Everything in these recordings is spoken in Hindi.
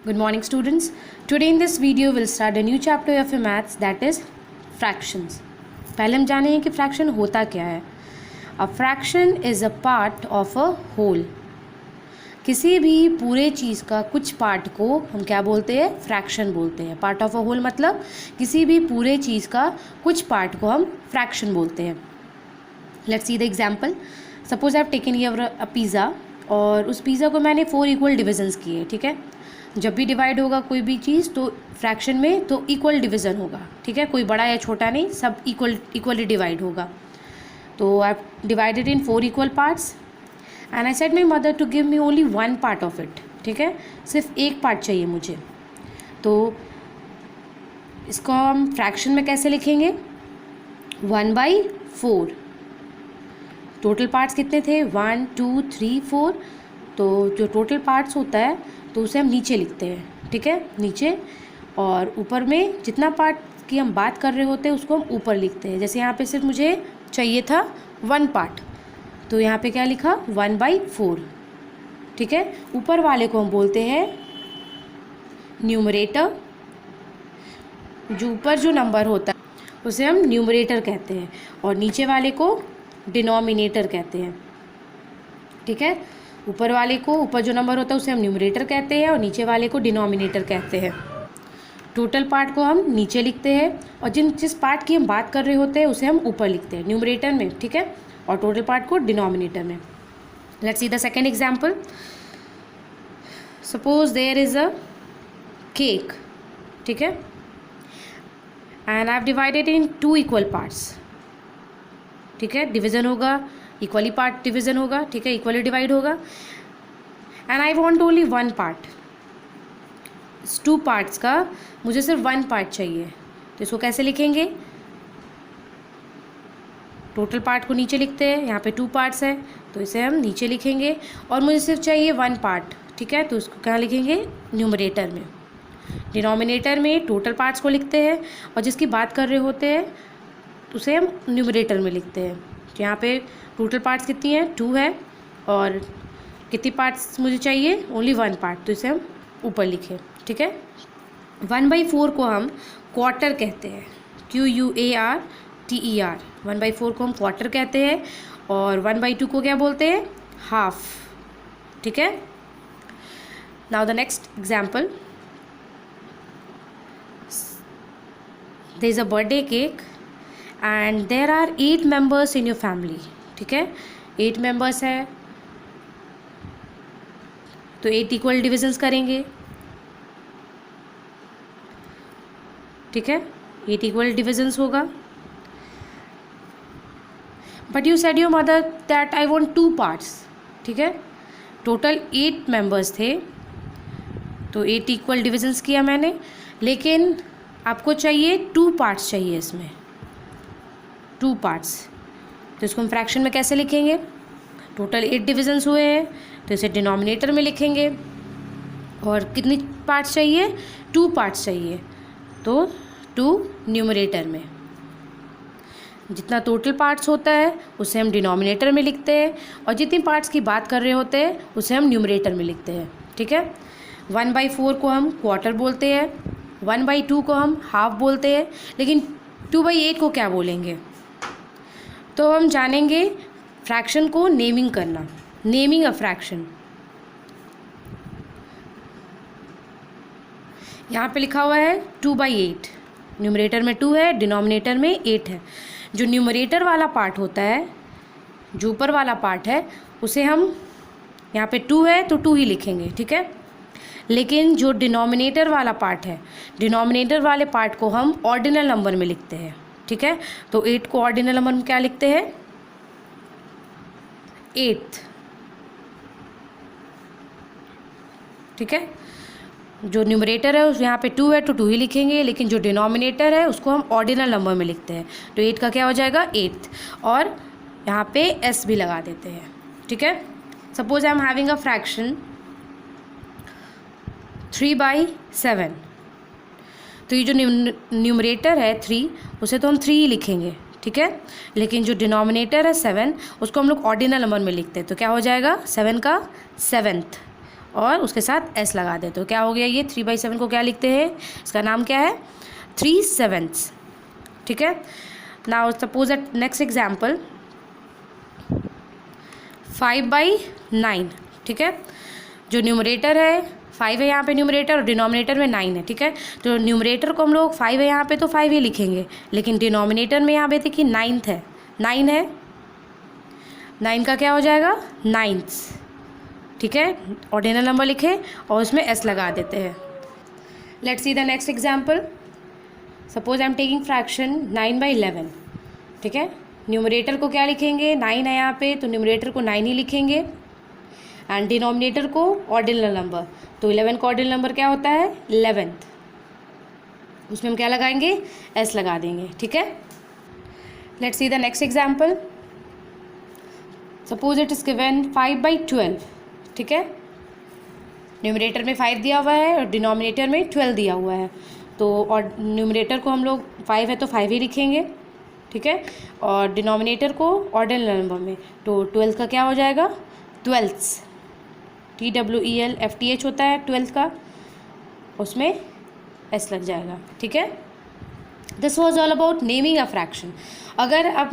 Good morning, students. Today in this video we'll start a new chapter of your maths, that is fractions. पहले हम जानेंगे कि फ्रैक्शन होता क्या है. A fraction is a part of a whole. किसी भी पूरे चीज़ का कुछ पार्ट को हम क्या बोलते हैं? फ्रैक्शन बोलते हैं. पार्ट ऑफ अ होल मतलब किसी भी पूरे चीज़ का कुछ पार्ट को हम फ्रैक्शन बोलते हैं. Let's see the example. Suppose I have taken here a pizza और उस पिज़्ज़ा को मैंने 4 इक्वल डिविजन्स किए. ठीक है, जब भी डिवाइड होगा कोई भी चीज़ तो फ्रैक्शन में तो इक्वल डिवीज़न होगा. ठीक है, कोई बड़ा या छोटा नहीं, सब इक्वली डिवाइड होगा. तो I divided in 4 equal parts and I said my mother to give me only 1 part of it. ठीक है, सिर्फ एक पार्ट चाहिए मुझे. तो इसको हम फ्रैक्शन में कैसे लिखेंगे? 1/4. टोटल पार्ट्स कितने थे? 1 2 3 4. तो जो टोटल पार्ट्स होता है तो उसे हम नीचे लिखते हैं. ठीक है, नीचे, और ऊपर में जितना पार्ट की हम बात कर रहे होते हैं उसको हम ऊपर लिखते हैं. जैसे यहाँ पे सिर्फ मुझे चाहिए था 1 पार्ट, तो यहाँ पे क्या लिखा? 1/4. ठीक है, ऊपर वाले को हम बोलते हैं न्यूमरेटर. जो ऊपर जो नंबर होता है उसे हम न्यूमरेटर कहते हैं और नीचे वाले को डिनोमिनेटर कहते हैं. ठीक है, ऊपर वाले को, ऊपर जो नंबर होता है उसे हम न्यूमरेटर कहते हैं और नीचे वाले को डिनोमिनेटर कहते हैं. टोटल पार्ट को हम नीचे लिखते हैं और जिस पार्ट की हम बात कर रहे होते हैं उसे हम ऊपर लिखते हैं न्यूमरेटर में. ठीक है, और टोटल पार्ट को डिनोमिनेटर में. Let's see the second example. Suppose there is a cake. ठीक है, and I have divided in 2 equal parts. ठीक है, डिवीज़न होगा, इक्वली पार्ट डिवीज़न होगा. ठीक है, इक्वली डिवाइड होगा. And I want only 1 part. 2 parts का मुझे सिर्फ 1 पार्ट चाहिए. तो इसको कैसे लिखेंगे? टोटल पार्ट को नीचे लिखते हैं. यहाँ पे 2 पार्ट्स है तो इसे हम नीचे लिखेंगे और मुझे सिर्फ चाहिए 1 पार्ट. ठीक है, तो उसको कहाँ लिखेंगे? न्यूमरेटर में. डिनोमिनेटर में टोटल पार्ट्स को लिखते हैं और जिसकी बात कर रहे होते हैं उसे हम न्यूमरेटर में लिखते हैं. तो यहाँ पे टोटल पार्ट्स कितनी है? 2 है और कितनी पार्ट्स मुझे चाहिए? ओनली 1 पार्ट, तो इसे हम ऊपर लिखें. ठीक है, 1/4 को हम क्वार्टर कहते हैं. QUARTER. 1/4 को हम क्वार्टर कहते हैं और 1/2 को क्या बोलते हैं? हाफ. ठीक है, now the next example. There is a birthday cake and there are 8 members in your family. ठीक है, 8 मेम्बर्स है तो 8 इक्वल डिविजन्स करेंगे. ठीक है, 8 इक्वल डिविजन्स होगा. But you said your mother that I want 2 parts. ठीक है, टोटल 8 मेम्बर्स थे तो 8 इक्वल डिविजन्स किया मैंने, लेकिन आपको चाहिए 2 पार्ट्स चाहिए इसमें. 2 पार्ट्स, तो इसको हम फ्रैक्शन में कैसे लिखेंगे? टोटल 8 डिविजन्स हुए हैं तो इसे डिनोमिनेटर में लिखेंगे. और कितनी पार्ट्स चाहिए? 2 पार्ट्स चाहिए, तो 2 न्यूमरेटर में. जितना टोटल पार्ट्स होता है उसे हम डिनोमिनेटर में लिखते हैं और जितनी पार्ट्स की बात कर रहे होते हैं उसे हम न्यूमरेटर में लिखते हैं. ठीक है, 1/4 को हम क्वार्टर बोलते हैं, 1/2 को हम हाफ बोलते हैं, लेकिन 2/8 को क्या बोलेंगे? तो हम जानेंगे फ्रैक्शन को नेमिंग करना. Naming a fraction. यहाँ पे लिखा हुआ है 2/8. न्यूमरेटर में 2 है, डिनोमिनेटर में 8 है. जो न्यूमरेटर वाला पार्ट होता है, जो ऊपर वाला पार्ट है, उसे हम, यहाँ पे 2 है तो 2 ही लिखेंगे. ठीक है, लेकिन जो डिनोमिनेटर वाला पार्ट है, डिनोमिनेटर वाले पार्ट को हम ऑर्डिनल नंबर में लिखते हैं. ठीक है, तो 8 को ऑर्डिनल नंबर में क्या लिखते हैं? 8. ठीक है, जो न्यूमरेटर है उस यहाँ पे 2 है तो 2 ही लिखेंगे, लेकिन जो डिनोमिनेटर है उसको हम ऑर्डिनल नंबर में लिखते हैं. तो 8 का क्या हो जाएगा? 8th. और यहाँ पे s भी लगा देते हैं. ठीक है, suppose I am having a fraction 3/7. तो ये जो न्यूमरेटर है 3, उसे तो हम 3 ही लिखेंगे. ठीक है, लेकिन जो डिनोमिनेटर है 7 उसको हम लोग ऑर्डिनल नंबर में लिखते हैं. तो क्या हो जाएगा? 7 का 7th और उसके साथ एस लगा दे, तो क्या हो गया ये 3/7 को क्या लिखते हैं, इसका नाम क्या है 3/7, ठीक है। Now suppose that next example 5/9, ठीक है। जो न्यूमरेटर है 5 है यहाँ पे न्यूमरेटर, और डिनोमिनेटर में 9 है, ठीक है। तो न्यूमरेटर को हम लोग 5 है यहाँ पे तो 5 ही लिखेंगे, लेकिन डिनोमिनेटर में यहाँ पे देखिए 9th है, 9 है, 9 का क्या हो जाएगा 9th, ठीक है। ऑर्डिनल नंबर लिखे और उसमें एस लगा देते हैं। Let's see the next example. Suppose I am taking fraction 9/11, ठीक है। न्यूमरेटर को क्या लिखेंगे 9 है यहाँ पे, तो न्यूमरेटर को 9 ही लिखेंगे, एंड डिनोमिनेटर को ऑर्डिनल नंबर, तो 11 का ऑर्डिनल नंबर क्या होता है 11th, उसमें हम क्या लगाएंगे एस लगा देंगे, ठीक है। Let's see the next example. Suppose it is given 5/12, ठीक है। न्यूमरेटर में 5 दिया हुआ है और डिनोमिनेटर में 12 दिया हुआ है, तो और न्यूमरेटर को हम लोग 5 है तो 5 ही लिखेंगे, ठीक है, और डिनोमिनेटर को ऑर्डिनल नंबर में, तो 12 का क्या हो जाएगा 12ths, TWELFTH होता है 12 का, उसमें एस लग जाएगा, ठीक है। This was all about naming a fraction. अगर अब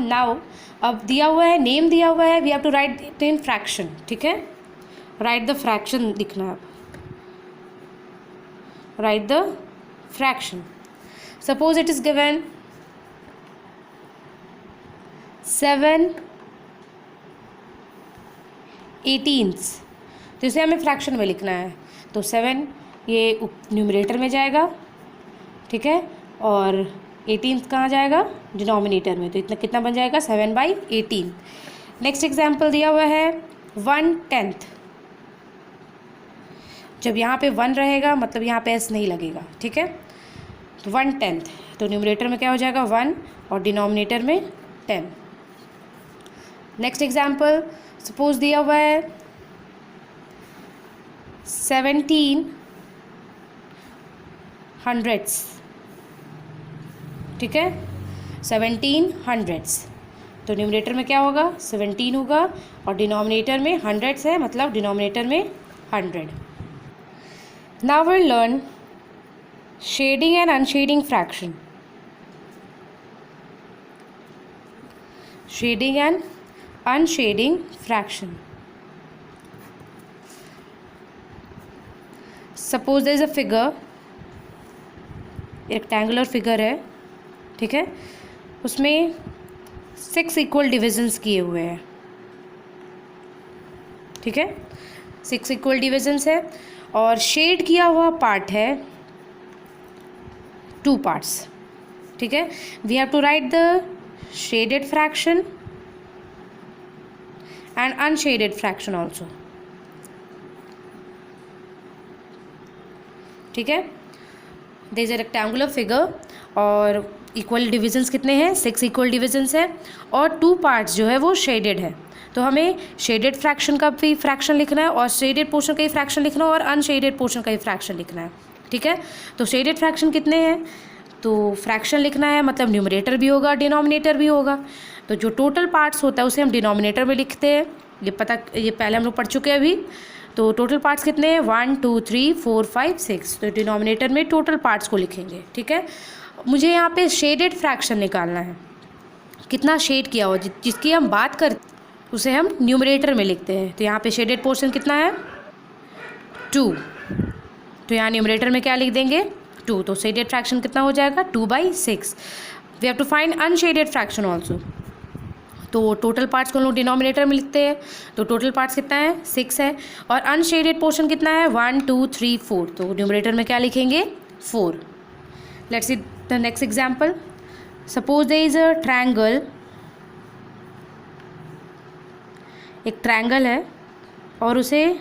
दिया हुआ है, नेम दिया हुआ है, we have to write it in fraction, ठीक है। राइट द फ्रैक्शन लिखना है, write the fraction. Suppose it is given 7/18, तो इसे हमें फ्रैक्शन में लिखना है, तो 7 ये न्यूमरेटर में जाएगा, ठीक है, और 18 कहाँ जाएगा डिनोमिनेटर में, तो इतना कितना बन जाएगा 7/18। नेक्स्ट एग्जाम्पल दिया हुआ है 1/10, जब यहाँ पे 1 रहेगा मतलब यहाँ पे एस नहीं लगेगा, ठीक है, तो 1/10, तो न्यूमरेटर में क्या हो जाएगा 1 और डिनोमिनेटर में 10। नेक्स्ट एग्जाम्पल सपोज दिया हुआ है 1700s, ठीक है, 1700s, तो न्यूमरेटर में क्या होगा 17 होगा और डिनोमिनेटर में 100s है, मतलब डिनोमिनेटर में 100। Now we'll learn shading and unshading fraction. Shading and unshading fraction. Suppose there is a figure, rectangular figure है, ठीक है, उसमें 6 इक्वल डिविजन्स किए हुए हैं, ठीक है, 6 इक्वल डिविजन्स है, और शेड किया हुआ पार्ट है 2 पार्ट्स, ठीक है। We have to write the shaded fraction and unshaded fraction also, ठीक है। There is a rectangular figure और इक्वल डिविजन्स कितने हैं 6 इक्वल डिविजन्स है, और 2 पार्ट्स जो है वो शेडेड है, तो हमें शेडेड फ्रैक्शन का भी फ्रैक्शन लिखना है और शेडेड पोर्शन का ही फ्रैक्शन लिखना है और अनशेडेड पोर्शन का ही फ्रैक्शन लिखना है, ठीक है। तो शेडेड फ्रैक्शन कितने हैं, तो फ्रैक्शन लिखना है मतलब न्यूमरेटर भी होगा डिनोमिनेटर भी होगा, तो जो टोटल पार्ट्स होता है उसे हम डिनोमिनेटर में लिखते हैं, ये पहले हम लोग पढ़ चुके हैं अभी। तो टोटल पार्ट्स कितने हैं 1 2 3 4 5 6, तो डिनोमिनेटर में टोटल पार्ट्स को लिखेंगे, ठीक है। मुझे यहाँ पे शेडेड फ्रैक्शन निकालना है, कितना शेड किया हुआ जिसकी हम बात कर उसे हम न्यूमरेटर में लिखते हैं, तो यहाँ पे शेडेड पोर्शन कितना है 2, तो यहाँ न्यूमरेटर में क्या लिख देंगे 2, तो शेडेड फ्रैक्शन कितना हो जाएगा 2/6। We have to find unshaded fraction also, तो टोटल पार्ट्स को हम लोग डिनोमिनेटर में लिखते हैं, तो टोटल पार्ट्स कितना है 6 है, और अनशेडेड पोर्शन कितना है 1 2 3 4, तो न्यूमरेटर में क्या लिखेंगे 4। Let's see the next example. Suppose there is a triangle, एक ट्रायंगल है और उसे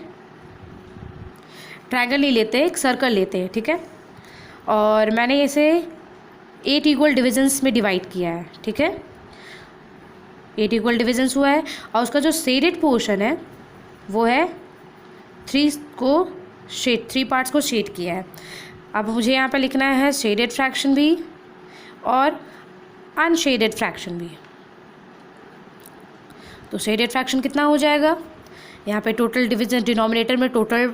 ट्रायंगल नहीं लेते, एक सर्कल लेते हैं, ठीक है, और मैंने इसे 8 इक्वल डिविजन्स में डिवाइड किया है, ठीक है, 8 इक्वल डिविजन्स हुआ है, और उसका जो शेडेड पोर्शन है वो है 3 पार्ट्स को शेड किया है। अब मुझे यहाँ पे लिखना है शेडेड फ्रैक्शन भी और अनशेडेड फ्रैक्शन भी, तो शेडेड फ्रैक्शन कितना हो जाएगा, यहाँ पे टोटल डिविजन डिनोमिनेटर में टोटल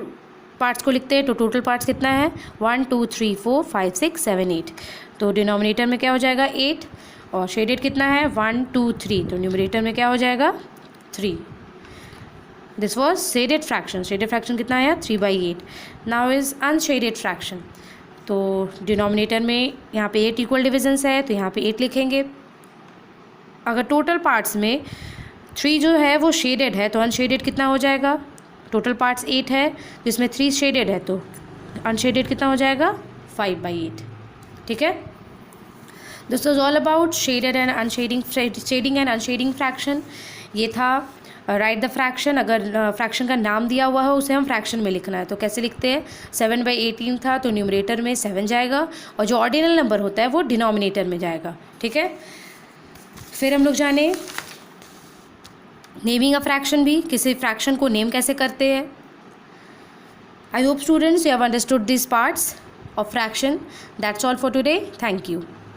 पार्ट्स को लिखते हैं तो टोटल पार्ट्स कितना है 1 2 3 4 5 6 7 8। तो डिनोमिनेटर में क्या हो जाएगा 8 और शेडेड कितना है 1 2 3 तो न्यूमरेटर में क्या हो जाएगा 3। This was shaded fraction. Shaded fraction कितना आया 3/8। Now is unshielded fraction. तो डिनोमिनेटर में यहाँ पे 8 इक्वल डिविजन्स है तो यहाँ पे 8 लिखेंगे। अगर टोटल पार्ट्स में 3 जो है वो शेडेड है तो अनशेडेड कितना हो जाएगा, टोटल पार्ट्स 8 है जिसमें 3 शेडेड है तो अनशेडेड कितना हो जाएगा 5/8। ठीक है, this was all about shaded and unshading, shading and unshading fraction. ये था राइट द फ्रैक्शन। अगर फ्रैक्शन का नाम दिया हुआ है उसे हम फ्रैक्शन में लिखना है तो कैसे लिखते हैं 7/18 था तो न्यूमरेटर में 7 जाएगा और जो ऑर्डिनल नंबर होता है वो डिनोमिनेटर में जाएगा। ठीक है, फिर हम लोग जाने नेमिंग अ फ्रैक्शन भी, किसी फ्रैक्शन को नेम कैसे करते हैं। I hope students you have understood this parts of fraction. That's all for today, thank you.